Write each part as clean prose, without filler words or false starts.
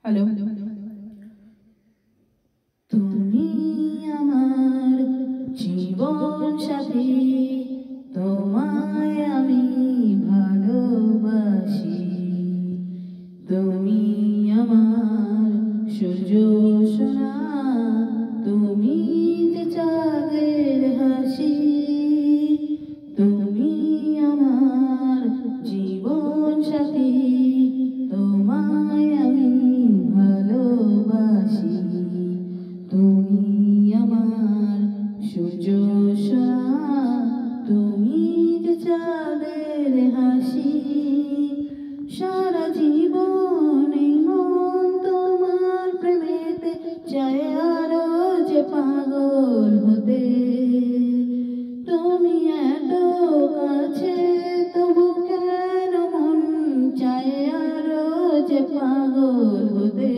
Hello. তুমি আমার জীবন সাথী, তোমায় আমি ভালোবাসি। তুমি আমার সূর্য সোনা, তুমি যে চাঁদের হাসি। তুমি আমার জীবন সাথী, তোমায় আমি ভালোবাসি। তুমি আমার সূর্য সোনা, তুমি যে চাঁদের হাসি। সারা জীবন এই মন তোমার প্রেমেতে চায় আরো যে পাগল হতে। তুমি এত কাছে তবু কেন মন চায় আরো যে পাগল হতে।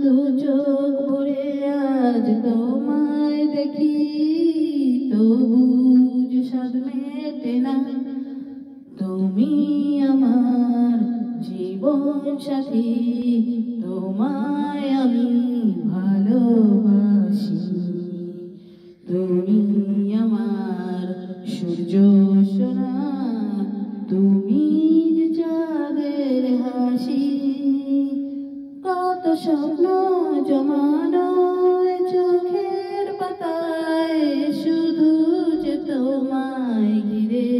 দু চোখ ভরে আজ তোমায় দেখি, তবু যে স্বাদ মেটে না। তুমি আমার জীবন সাথী, তোমায় আমি ভালোবাসি। তুমি আমার সূর্য সোনা, তুমি যে চাঁদের হাসি। কত স্বপ্ন জমানো চোখের পাতায়, শুধু যে তোমায় ঘিরে।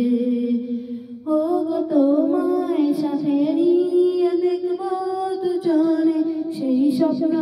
ও গো তোমায় সাথে নিয়ে দেখব দুজনে সেই স্বপ্ন